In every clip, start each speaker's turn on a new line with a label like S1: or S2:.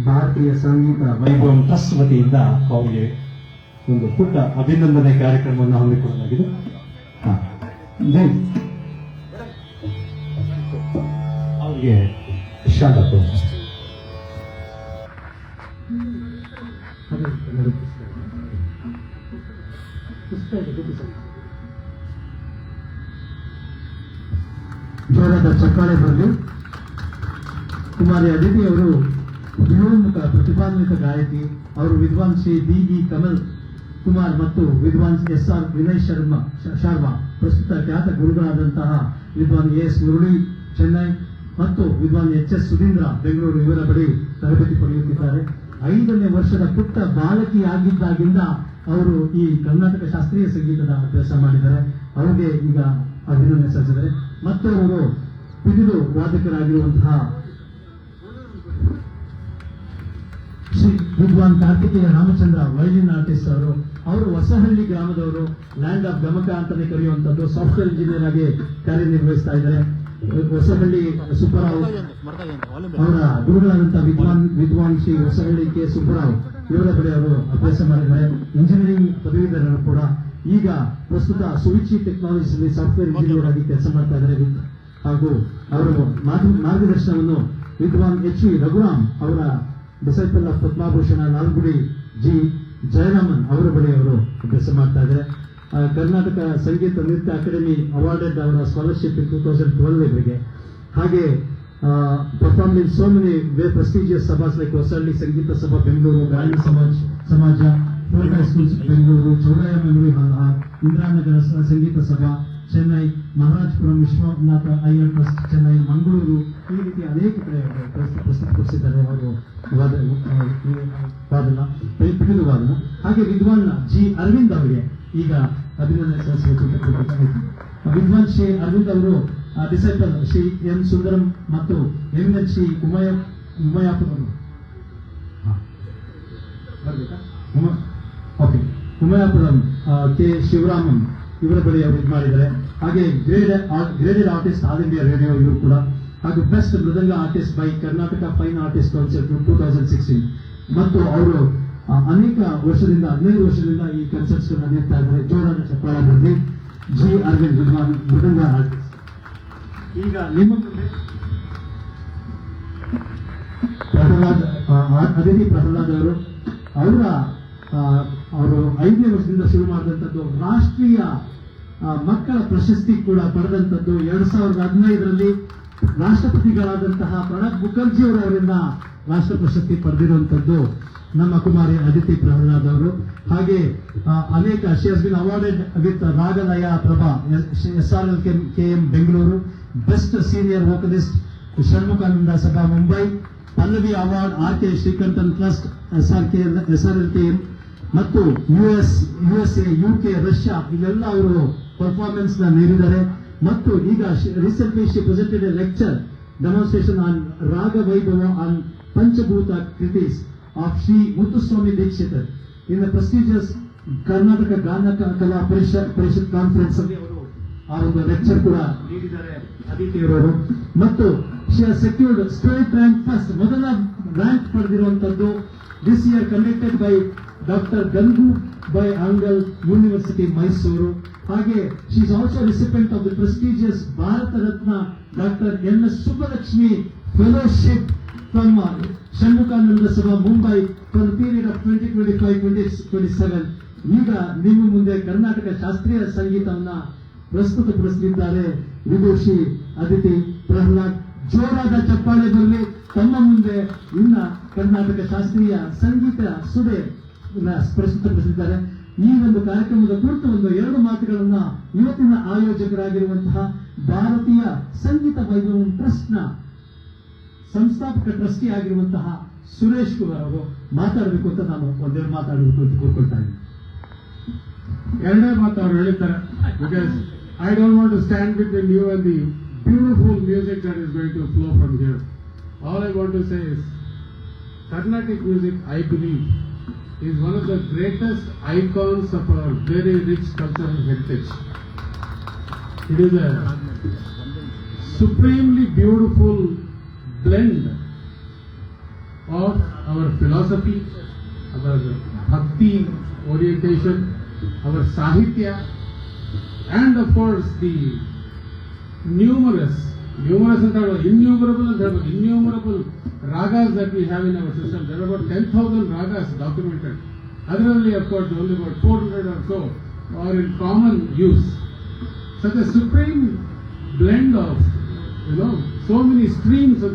S1: ಭಾರತೀಯ ಸಂಗೀತ ವೈಭವಂ ಟ್ರಸ್ಟ್ ವತಿಯಿಂದ ಅವರಿಗೆ ಒಂದು ಪುಟ್ಟ ಅಭಿನಂದನೆ ಕಾರ್ಯಕ್ರಮವನ್ನು ಹಮ್ಮಿಕೊಳ್ಳಲಾಗಿದೆ. ಜೈ ಅವರಿಗೆ ಶಾಲಾ ಜೋರಾದ ಚಪ್ಪಾಳೆ ಬರಲಿ. ಕುಮಾರಿ ಅದಿತಿ ಅವರು ವಿನೋನ್ಮುಖ ಪ್ರತಿಭಾನ್ವಿತ ಗಾಯಕಿ. ಅವರು ವಿದ್ವಾನ್ ಶ್ರೀ ಬಿ ಕಮಲ್ ಕುಮಾರ್ ಮತ್ತು ವಿದ್ವಾನ್ SR ವಿನಯ್ ಶರ್ಮಾ ಪ್ರಸ್ತುತ ಖ್ಯಾತ ಗುರುಗಳಾದಂತಹ ವಿದ್ವಾನ್ AS ಮುರಳಿ ಚೆನ್ನೈ ಮತ್ತು ವಿದ್ವಾನ್ HS ಸುಧೀಂದ್ರ ಬೆಂಗಳೂರು ಇವರ ಬಳಿ ತರಬೇತಿ ಪಡೆಯುತ್ತಿದ್ದಾರೆ. 5ನೇ ವರ್ಷದ ಪುಟ್ಟ ಬಾಲಕಿಯಾಗಿದ್ದಾಗಿಂದ ಅವರು ಈ ಕರ್ನಾಟಕ ಶಾಸ್ತ್ರೀಯ ಸಂಗೀತದ ಅಭ್ಯಾಸ ಮಾಡಿದ್ದಾರೆ. ಅವರಿಗೆ ಈಗ ಅಭಿನಂದನೆ ಸಲ್ಲಿಸಿದ್ದಾರೆ. ಮತ್ತು ಅವರು ಪಿಟೀಲು ವಾದಕರಾಗಿರುವಂತಹ ಶ್ರೀ ವಿದ್ವಾನ್ ಕಾರ್ತಿಕೇಯ ರಾಮಚಂದ್ರ ವೈಲಿನ್ ಆರ್ಟಿಸ್ಟ್ ಅವರು ಹೊಸಹಳ್ಳಿ ಗ್ರಾಮದವರು. ಲ್ಯಾಂಡ್ ಆಫ್ ಗಮಕ ಅಂತಾನೆ ಕರೆಯುವಂತದ್ದು. ಸಾಫ್ಟ್ವೇರ್ ಇಂಜಿನಿಯರ್ ಆಗಿ ಕಾರ್ಯನಿರ್ವಹಿಸ್ತಾ ಇದ್ದಾರೆ. ಹೊಸಹಳ್ಳಿ ಸುಬ್ಬರಾವ್ ಅವರ ಗುರುಗಳಾದಂತಹ ವಿದ್ವಾನ್ ಶ್ರೀ ಹೊಸಹಳ್ಳಿ ಕೆ ಸುಬ್ಬರಾವ್ ಇವರ ಬಳಿ ಅವರು ಅಭ್ಯಾಸ ಮಾಡಿದ್ದಾರೆ. ಇಂಜಿನಿಯರಿಂಗ್ ಪದವೀಧರರು ಕೂಡ. ಈಗ ಪ್ರಸ್ತುತ ಸುವಿಚಿ ಟೆಕ್ನಾಲಜೀಸ್ ಸಾಫ್ಟ್ವೇರ್ ಇಂಜಿನಿಯರ್ ಆಗಿ ಕೆಲಸ ಮಾಡ್ತಾ ಇದ್ದಾರೆ. ಹಾಗೂ ಅವರು ಮಾರ್ಗದರ್ಶನವನ್ನು ವಿದ್ವಾನ್ HV ರಘುರಾಮ್ ಅವರ disciple of Padma Bhushan Nalgudi G Jayaraman ಅವರ ಬಳಿ ಅವರು ಅಭ್ಯಾಸ ಮಾಡ್ತಾ ಇದ್ದಾರೆ. ಕರ್ನಾಟಕ ಸಂಗೀತ ನೃತ್ಯ ಅಕಾಡೆಮಿ ಅವಾರ್ಡೆಡ್ ಅವರ ಸ್ಕಾಲರ್ಶಿಪ್ 2012 ಇವರಿಗೆ. ಹಾಗೆ performed in so many very prestigious sabhas like Hosahalli ಸಂಗೀತ ಸಭಾ ಬೆಂಗಳೂರು, ಗಾಯನ ಸಮಾಜ, fort high schools Bengaluru, Chowdaiah memory ಹಾಲ್, ಇಂದಿರಾನಗರ ಸಂಗೀತ ಸಭಾ ಚೆನ್ನೈ, ಮಹಾರಾಜಪುರಂ ವಿಶ್ವನಾಥ ಅಯ್ಯರ್ ಟ್ರಸ್ಟ್ ಚೆನ್ನೈ, ಮಂಗಳೂರು, ಈ ರೀತಿ ಅನೇಕ ಕಡೆ ಪ್ರಸ್ತುತಪಡಿಸಿದ್ದಾರೆ ಅವರು ಪಿಟೀಲು ವಾದನ. ಹಾಗೆ ವಿದ್ವಾನ್ G ಅರವಿಂದ್ ಅವರಿಗೆ ಈಗ ಅಭಿನಂದನೆ ಸಲ್ಲಿಸಬೇಕು. ವಿದ್ವಾನ್ ಶ್ರೀ ಅರವಿಂದ್ ಅವರು ಡಿಸೈಪಲ್ ಶ್ರೀ M ಸುಂದರಂ ಮತ್ತು ಎಮಿನೆಂಟ್ ಶ್ರೀ ಉಮಯಾಪುರಂ ಕೆ ಶಿವರಾಮನ್ ಇವರ ಬಳಿ ಅವರು ಇದು ಮಾಡಿದ್ದಾರೆ. ಹಾಗೆ graded artist all India radio ಇವರು ಕೂಡ. ಹಾಗೂ best mridanga artist by Karnataka fine artist council 2016. ಮತ್ತು ಅವರು ಅನೇಕ ವರ್ಷದಿಂದ 15 ವರ್ಷದಿಂದ ಈ ಕನ್ಸರ್ಟ್ಸ್ ನೀಡ್ತಾ ಇದ್ದಾರೆ. ಜೋರಾದ ಚಪ್ಪಾಳೆ ಬರಲಿ. G ಅರವಿಂದ್ ವಿದ್ವಾನ್ ಮೃದಂಗ ಆರ್ಟಿಸ್ಟ್. ಈಗ ನಿಮ್ಮ ಮುಂದೆ ಅದಿತಿ ಪ್ರಹ್ಲಾದ್ ಅವರು 5ನೇ ವರ್ಷದಿಂದ ಶುರು ಮಾಡಿದಂಥದ್ದು ರಾಷ್ಟ್ರೀಯ ಮಕ್ಕಳ ಪ್ರಶಸ್ತಿ ಕೂಡ ಪಡೆದಂಥದ್ದು. 2015ರಲ್ಲಿ ರಾಷ್ಟ್ರಪತಿಗಳಾದಂತಹ ಪ್ರಣಬ್ ಮುಖರ್ಜಿ ಅವರಿಂದ ರಾಷ್ಟ್ರ ಪ್ರಶಸ್ತಿ ಪಡೆದಿರುವಂತದ್ದು ನಮ್ಮ ಕುಮಾರಿ ಅದಿತಿ ಪ್ರಹ್ಲಾದ್ ಅವರು. ಹಾಗೆ ಅನೇಕ she has been awarded with Ragalaya Prabha SRL KM Bengaluru, best senior vocalist Shanmukhananda Sabha Mumbai, Pallavi award RK Srikantan trust SRL KM ಮತ್ತು USA UK ರಷ್ಯಾ ಇವೆಲ್ಲ ಅವರು ಪರ್ಫಾರ್ಮೆನ್ಸ್ ನೀಡಿದ್ದಾರೆ. ಮತ್ತು ಈಗ recently she presented a lecture demonstration on Raga Vaibhava on Panchabhuta kritis of Shri Muthuswami Dikshitar in the prestigious Karnataka Gana Kala Parishat conference ಅಲ್ಲಿ ಅವರು ಆ ಒಂದು ಲೆಕ್ಚರ್ ಕೂಡ ನೀಡಿದ್ದಾರೆ ಅದಿತಿಯವರು. ಮತ್ತು she has secured state rank first, ಮೊದಲ ರ್ಯಾಂಕ್ ಪಡೆದಿರುವಂತದ್ದು this year conducted by doctor Gangubai Hangal university Mysuru. ಹಾಗೆ she is also recipient of the prestigious Bharat Ratna doctor MS Subbulakshmi fellowship from Shanmukhananda Sabha Mumbai for the period of 2025-2027. ಈಗ ನಿಮ್ಮ ಮುಂದೆ ಕರ್ನಾಟಕ ಶಾಸ್ತ್ರೀಯ ಸಂಗೀತವನ್ನ ಪ್ರಸ್ತುತಪಡಿಸಲಿದ್ದಾರೆ ವಿದೂಷಿ ಅದಿತಿ ಪ್ರಹ್ಲಾದ್. ಜೋರಾದ ಚಪ್ಪಾಳೆ ಬರಲಿ. ತಮ್ಮ ಮುಂದೆ ಇನ್ನ ಕರ್ನಾಟಕ ಶಾಸ್ತ್ರೀಯ ಸಂಗೀತ ಸುದೆ ಪ್ರಸ್ತುತಪಡಿಸಿದ್ದಾರೆ. ಈ ಒಂದು ಕಾರ್ಯಕ್ರಮದ ಕುರಿತು 2 ಮಾತುಗಳನ್ನ ಇವತ್ತಿನ ಆಯೋಜಕರಾಗಿರುವಂತಹ ಭಾರತೀಯ ಸಂಗೀತ ವೈಭವ ಟ್ರಸ್ಟ್ ನ ಸಂಸ್ಥಾಪಕ ಟ್ರಸ್ಟಿ ಆಗಿರುವಂತಹ ಸುರೇಶ್ ಕುಮಾರ್ ಅವರು ಮಾತಾಡಬೇಕು ಅಂತ ನಾನು 2 ಮಾತಾಡಬೇಕು ಅಂತ ಕೂತ್ಕೊಳ್ತಾ ಇದ್ದೀನಿ.
S2: 2 ಮಾತು ಅವರು ಹೇಳಿದ್ದಾರೆ. Because I don't want to stand between you and the beautiful music that is going to flow from here. All I want to say is Carnatic music, I believe, is one of the greatest icons of our very rich cultural heritage. It is a supremely beautiful blend of our our philosophy, our bhakti orientation, our sahitya, and of course the innumerable ragas that we have in our system. There are about 10,000 ragas documented. Otherwise, of course, only about 400 or so are in common use. Such a supreme blend of, so many streams of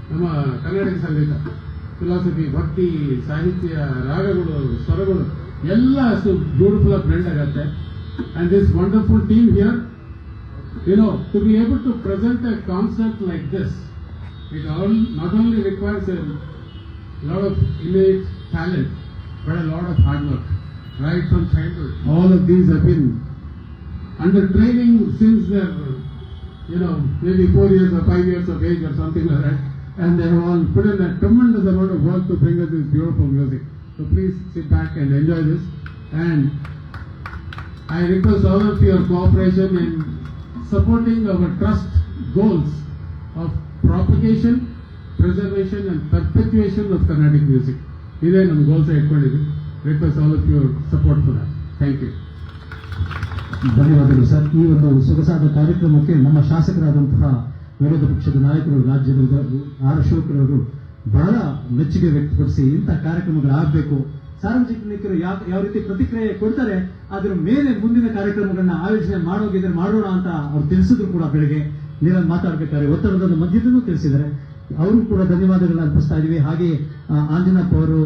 S2: ನಮ್ಮ ಕರ್ನಾಟಕ ಸಂಗೀತ, philosophy, ಭಕ್ತಿ, ಸಾಹಿತ್ಯ, ರಾಗಗಳು, ಸ್ವರಗಳು ಎಲ್ಲ beautiful blend ಆಗುತ್ತೆ. And this wonderful team here, to be able to present a concept like this, it not only requires a lot of innate talent, but a lot of hard work, right from childhood. All of these have been under training since they're, maybe 4 years or 5 years of age or something like that. And they have all put in a tremendous amount of work to bring us this beautiful music. So please sit back and enjoy this. And I request all of your cooperation in supporting our trust goals of propagation, preservation and perpetuation of Carnatic music. These are our goals. Request all of your support for that. Thank you.
S1: ಧನ್ಯವಾದಗಳು sir. ಈ ಒಂದು ಸೊಗಸಾದ ಕಾರ್ಯಕ್ರಮಕ್ಕೆ ನಮ್ಮ ಶಾಸಕರಾದಂತಹ ವಿರೋಧ ಪಕ್ಷದ ನಾಯಕರು, ರಾಜ್ಯದ ಆರ್ ಅಶೋಕ್ರವರು ಬಹಳ ಮೆಚ್ಚುಗೆ ವ್ಯಕ್ತಪಡಿಸಿ ಇಂಥ ಕಾರ್ಯಕ್ರಮಗಳಾಗಬೇಕು, ಸಾರ್ವಜನಿಕರು ಯಾವ ರೀತಿ ಪ್ರತಿಕ್ರಿಯೆ ಕೊಡ್ತಾರೆ ಅದರ ಮೇಲೆ ಮುಂದಿನ ಕಾರ್ಯಕ್ರಮಗಳನ್ನ ಆಯೋಜನೆ ಮಾಡೋಣ ಅಂತ ಅವ್ರು ತಿಳಿಸಿದ್ರು ಕೂಡ. ಬೆಳಗ್ಗೆ ನೀರಲ್ಲಿ ಮಾತಾಡಬೇಕಾದ್ರೆ ಒತ್ತಡದ ಮಧ್ಯದಲ್ಲೂ ತಿಳಿಸಿದ್ದಾರೆ. ಅವರು ಕೂಡ ಧನ್ಯವಾದಗಳನ್ನ ಅರ್ಪಿಸ್ತಾ ಇದೀವಿ. ಹಾಗೆ ಆಂಜನಪ್ಪ ಅವರು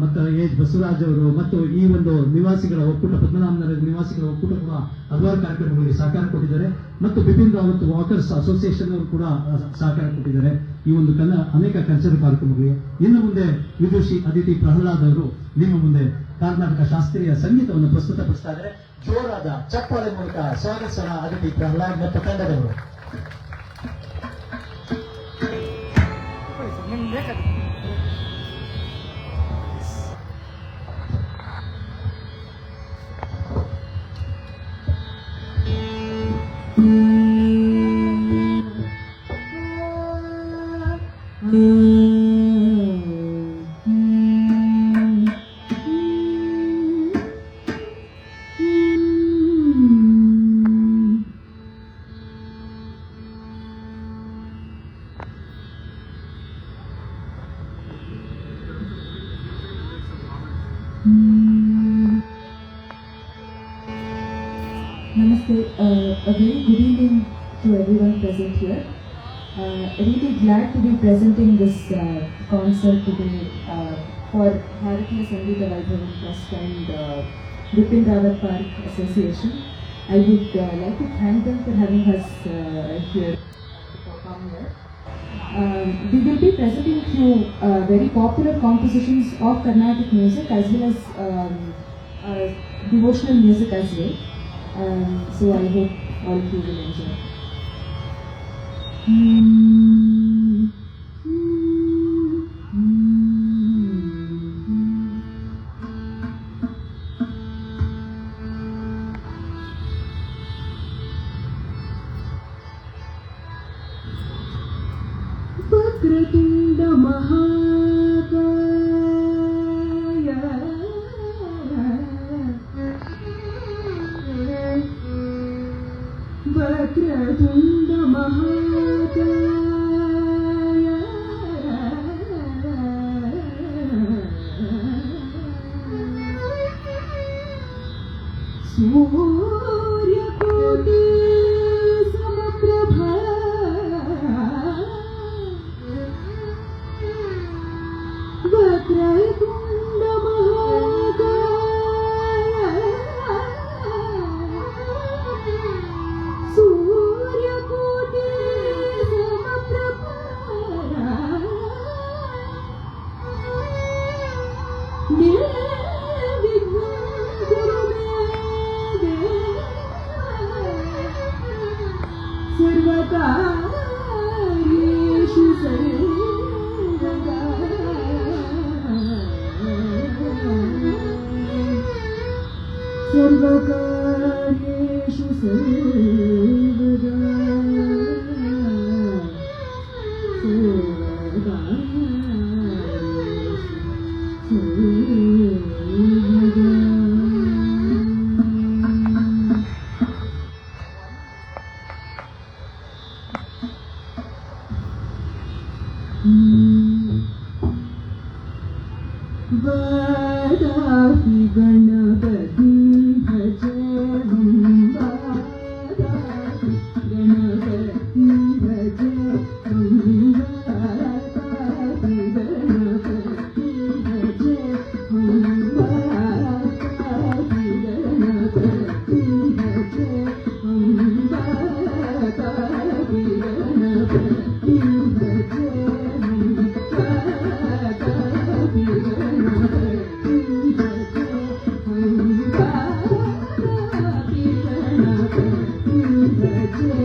S1: ಮತ್ತು ಎಚ್ ಬಸವರಾಜ್ ಅವರು ಮತ್ತು ಈ ಒಂದು ನಿವಾಸಿಗಳ ಒಕ್ಕೂಟ, ಪದ್ಮನಾಭನಗರ ನಿವಾಸಿಗಳ ಒಕ್ಕೂಟ ಕೂಡ ಹಲವಾರು ಕಾರ್ಯಕ್ರಮಗಳಿಗೆ ಸಹಕಾರ ಕೊಟ್ಟಿದ್ದಾರೆ. ಮತ್ತು ಬಿಪಿನ್ ರಾವತ್ ವಾಕರ್ಸ್ ಅಸೋಸಿಯೇಷನ್ ಅವರು ಕೂಡ ಸಹಕಾರ ಕೊಟ್ಟಿದ್ದಾರೆ ಈ ಒಂದು ಅನೇಕ ಕಲ್ಚರ್ ಕಾರ್ಯಕ್ರಮಗಳಿಗೆ. ಇನ್ನು ಮುಂದೆ ವಿದುಷಿ ಅದಿತಿ ಪ್ರಹ್ಲಾದ್ ಅವರು ನಿಮ್ಮ ಮುಂದೆ ಕರ್ನಾಟಕ ಶಾಸ್ತ್ರೀಯ ಸಂಗೀತವನ್ನು ಪ್ರಸ್ತುತಪಡಿಸ್ತಾ ಇದ್ದಾರೆ. ಜೋರಾದ ಚಪ್ಪಾಳೆ ಮೂಲಕ ಸ್ವಾಗತಿಸೋಣ ಅದಿತಿ ಪ್ರಹ್ಲಾದ್ ಮತ್ತು ತಂಡದವರು.
S3: Namaste. A very good evening to everyone present here. Really glad to be presenting this concert today for Bharatiya Sangeeta Vaibhavam Trust and Bipin Rawat Park Association. I would like to thank them for having us here to perform here. We will be presenting few very popular compositions of Carnatic music as well as devotional music as well. So I hope all of you will enjoy. Vakratunda Mahakaya Vakratunda Mahakaya Surya Koti Samaprabha Vakratunda Mahakaya Surya Koti Samaprabha Nirvighnan Kuru me Deva Sarvakaryeshu Sarvada Sarvakaryeshu Sarvada Sarvakaryeshu वादापि Ganpati भज वादापि गणपति भज वादापि गणपति भज वादापि गणपति भज वादापि गणपति भज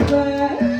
S3: Bye.